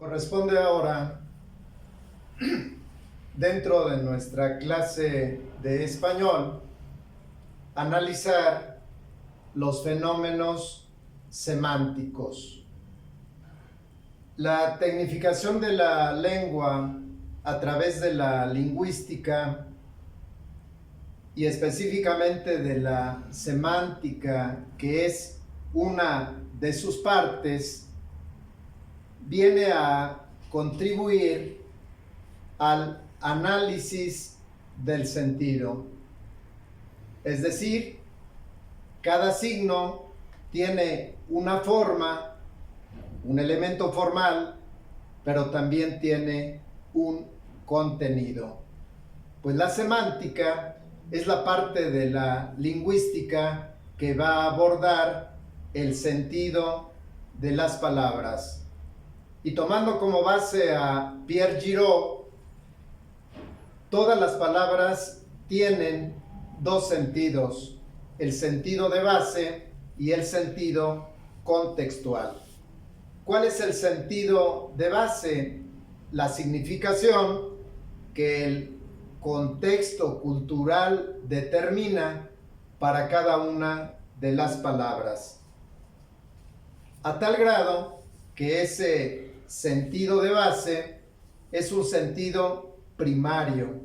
Corresponde ahora, dentro de nuestra clase de español, analizar los fenómenos semánticos. La tecnificación de la lengua a través de la lingüística y específicamente de la semántica, que es una de sus partes, viene a contribuir al análisis del sentido. Es decir, cada signo tiene una forma, un elemento formal, pero también tiene un contenido. Pues la semántica es la parte de la lingüística que va a abordar el sentido de las palabras. Y tomando como base a Pierre Giraud, todas las palabras tienen dos sentidos, el sentido de base y el sentido contextual. ¿Cuál es el sentido de base? La significación que el contexto cultural determina para cada una de las palabras. A tal grado que ese sentido de base es un sentido primario.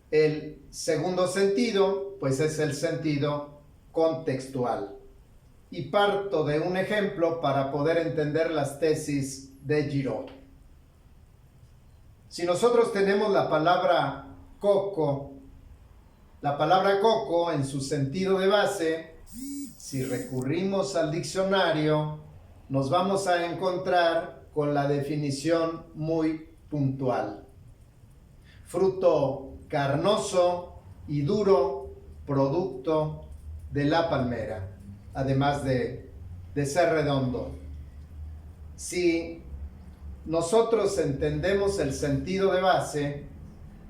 El segundo sentido, pues, es el sentido contextual. Y parto de un ejemplo para poder entender las tesis de Giraud. Si nosotros tenemos la palabra coco en su sentido de base, si recurrimos al diccionario, nos vamos a encontrar con la definición muy puntual. Fruto carnoso y duro, producto de la palmera, además de ser redondo. Si nosotros entendemos el sentido de base,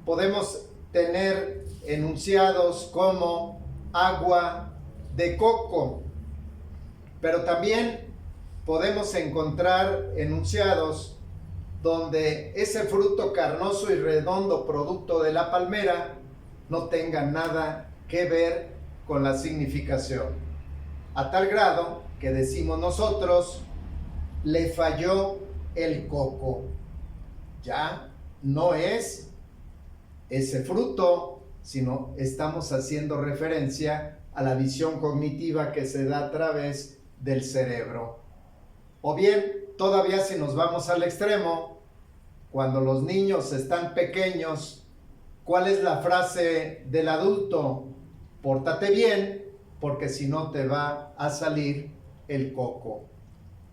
podemos tener enunciados como agua de coco, pero también podemos encontrar enunciados donde ese fruto carnoso y redondo producto de la palmera no tenga nada que ver con la significación. A tal grado que decimos nosotros, le falló el coco. Ya no es ese fruto, sino estamos haciendo referencia a la visión cognitiva que se da a través del cerebro. O bien, todavía si nos vamos al extremo, cuando los niños están pequeños, ¿cuál es la frase del adulto? Pórtate bien, porque si no te va a salir el coco.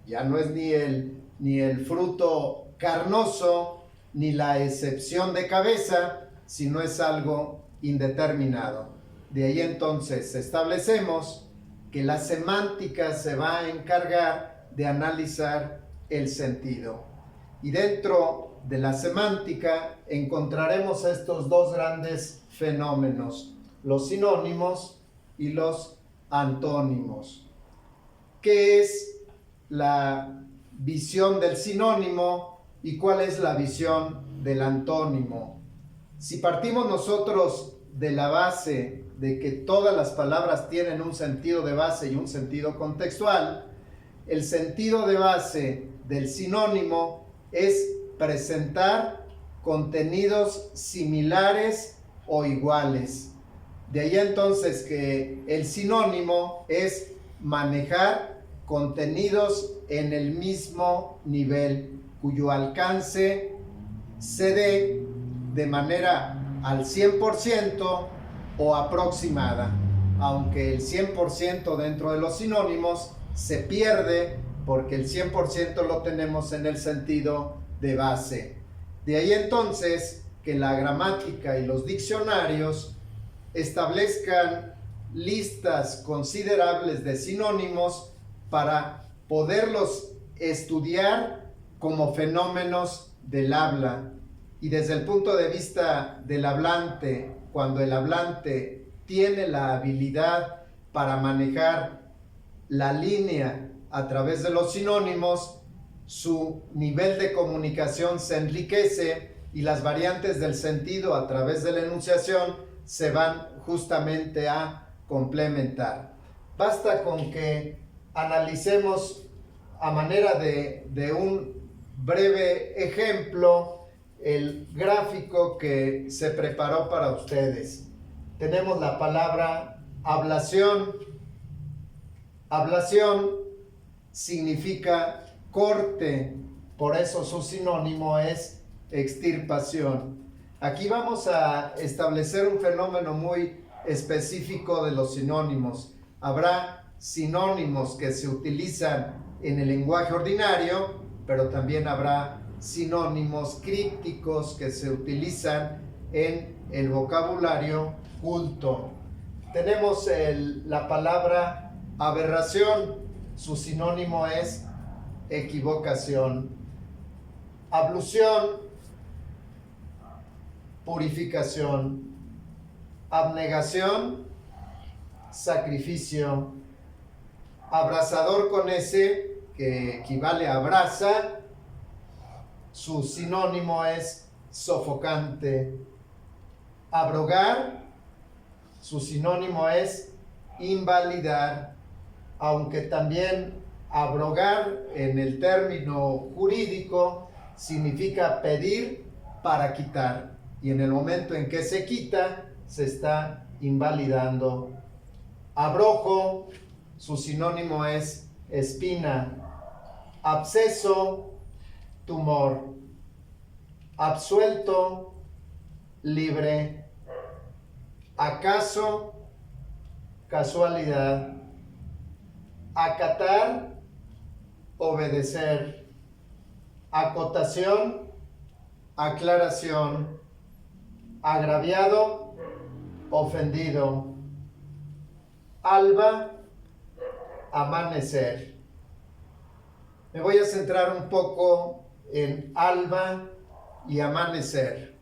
Ya no es ni el fruto carnoso, ni la excepción de cabeza, sino es algo indeterminado. De ahí entonces establecemos que la semántica se va a encargar de analizar el sentido. Y dentro de la semántica encontraremos estos dos grandes fenómenos, los sinónimos y los antónimos. ¿Qué es la visión del sinónimo y cuál es la visión del antónimo? Si partimos nosotros de la base de que todas las palabras tienen un sentido de base y un sentido contextual, el sentido de base del sinónimo es presentar contenidos similares o iguales. De ahí entonces que el sinónimo es manejar contenidos en el mismo nivel, cuyo alcance se dé de manera al 100% o aproximada, aunque el 100% dentro de los sinónimos se pierde porque el 100% lo tenemos en el sentido de base. De ahí entonces que la gramática y los diccionarios establezcan listas considerables de sinónimos para poderlos estudiar como fenómenos del habla. Y desde el punto de vista del hablante, cuando el hablante tiene la habilidad para manejar la línea a través de los sinónimos, su nivel de comunicación se enriquece y las variantes del sentido a través de la enunciación se van justamente a complementar. Basta con que analicemos a manera de un breve ejemplo el gráfico que se preparó para ustedes. Tenemos la palabra ablación. Ablación significa corte, por eso su sinónimo es extirpación. Aquí vamos a establecer un fenómeno muy específico de los sinónimos. Habrá sinónimos que se utilizan en el lenguaje ordinario, pero también habrá sinónimos crípticos que se utilizan en el vocabulario culto. Tenemos la palabra aberración, su sinónimo es equivocación. Ablución, purificación. Abnegación, sacrificio. Abrasador con S, que equivale a brasa, su sinónimo es sofocante. Abrogar, su sinónimo es invalidar, aunque también abrogar en el término jurídico significa pedir para quitar, y en el momento en que se quita se está invalidando. Abrojo, su sinónimo es espina. Absceso, tumor. Absuelto, libre. Acaso, casualidad. Acatar, obedecer. Acotación, aclaración. Agraviado, ofendido. Alba, amanecer. Me voy a centrar un poco en alba y amanecer.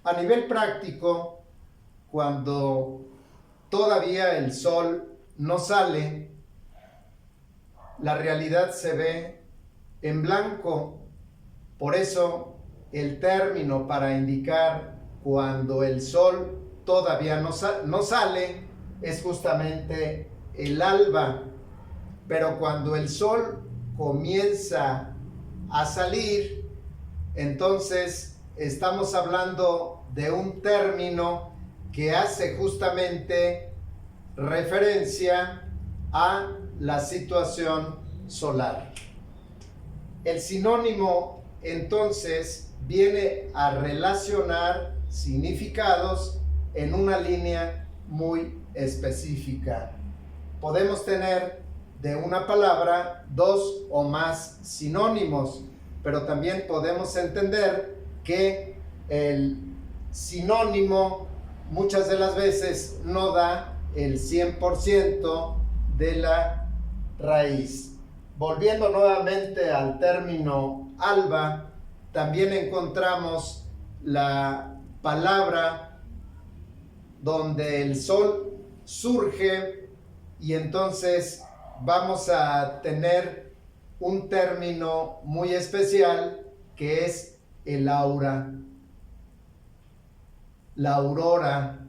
A nivel práctico, cuando todavía el sol no sale, la realidad se ve en blanco. Por eso el término para indicar cuando el sol todavía no sale es justamente el alba. Pero cuando el sol comienza a salir, entonces estamos hablando de un término que hace justamente referencia a la situación solar. El sinónimo entonces viene a relacionar significados en una línea muy específica. Podemos tener de una palabra dos o más sinónimos, pero también podemos entender que el sinónimo muchas de las veces no da el 100% de la raíz. Volviendo nuevamente al término alba, también encontramos la palabra donde el sol surge, y entonces vamos a tener un término muy especial que es el aura. La aurora.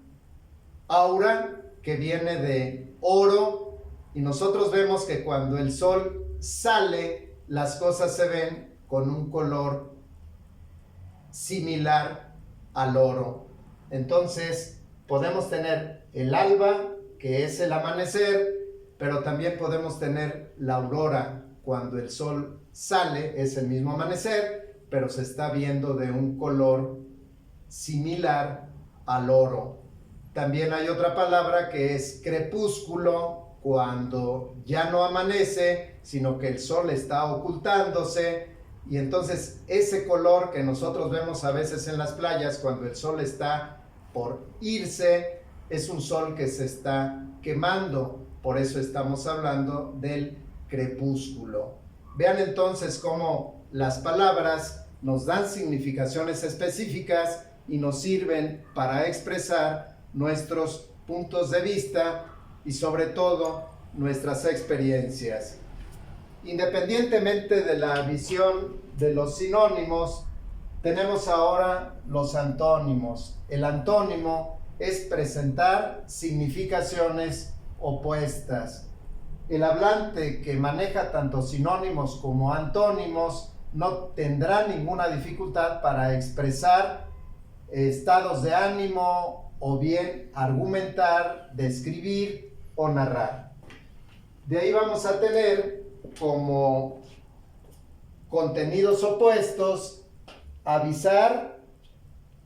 Aura, que viene de oro, y nosotros vemos que cuando el sol sale, las cosas se ven con un color similar al oro. Entonces, podemos tener el alba, que es el amanecer, pero también podemos tener la aurora. Cuando el sol sale, es el mismo amanecer, pero se está viendo de un color similar al oro. También hay otra palabra que es crepúsculo, cuando ya no amanece, sino que el sol está ocultándose, y entonces ese color que nosotros vemos a veces en las playas cuando el sol está por irse, es un sol que se está quemando. Por eso estamos hablando del crepúsculo. Vean entonces cómo las palabras nos dan significaciones específicas y nos sirven para expresar nuestros puntos de vista y sobre todo nuestras experiencias. Independientemente de la visión de los sinónimos, tenemos ahora los antónimos. El antónimo es presentar significaciones opuestas. El hablante que maneja tanto sinónimos como antónimos no tendrá ninguna dificultad para expresar estados de ánimo o bien argumentar, describir o narrar. De ahí vamos a tener como contenidos opuestos: avisar,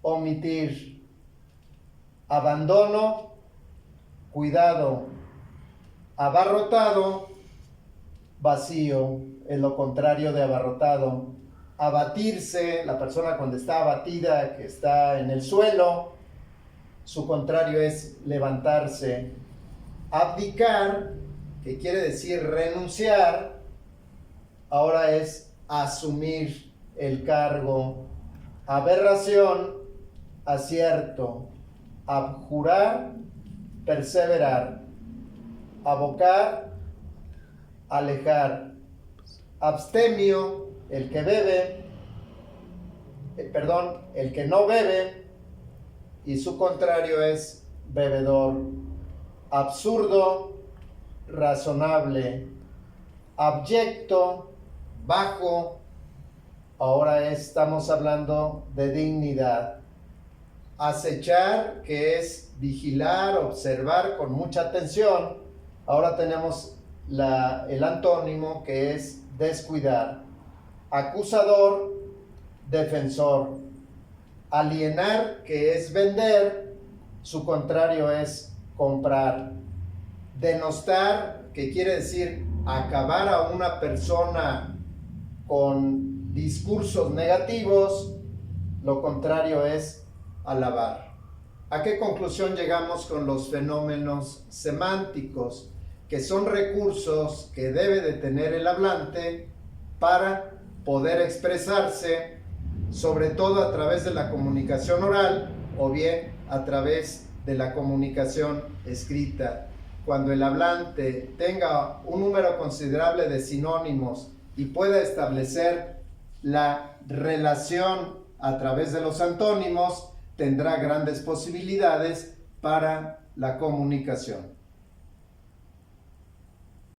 omitir, abandono, cuidado, abarrotado, vacío, es lo contrario de abarrotado. Abatirse, la persona cuando está abatida, que está en el suelo, su contrario es levantarse. Abdicar, que quiere decir renunciar, ahora es asumir el cargo. Aberración, acierto. Abjurar, perseverar. Abocar, alejar. Abstemio, el que bebe, el que no bebe, y su contrario es bebedor. Absurdo, razonable. Abyecto, bajo, ahora estamos hablando de dignidad. Acechar, que es vigilar, observar con mucha atención, ahora tenemos el antónimo, que es descuidar. Acusador, defensor. Alienar, que es vender, su contrario es comprar. Denostar, que quiere decir acabar a una persona con discursos negativos, lo contrario es alabar. ¿A qué conclusión llegamos con los fenómenos semánticos? Que son recursos que debe de tener el hablante para poder expresarse, sobre todo a través de la comunicación oral o bien a través de la comunicación escrita. Cuando el hablante tenga un número considerable de sinónimos y pueda establecer la relación a través de los antónimos, tendrá grandes posibilidades para la comunicación.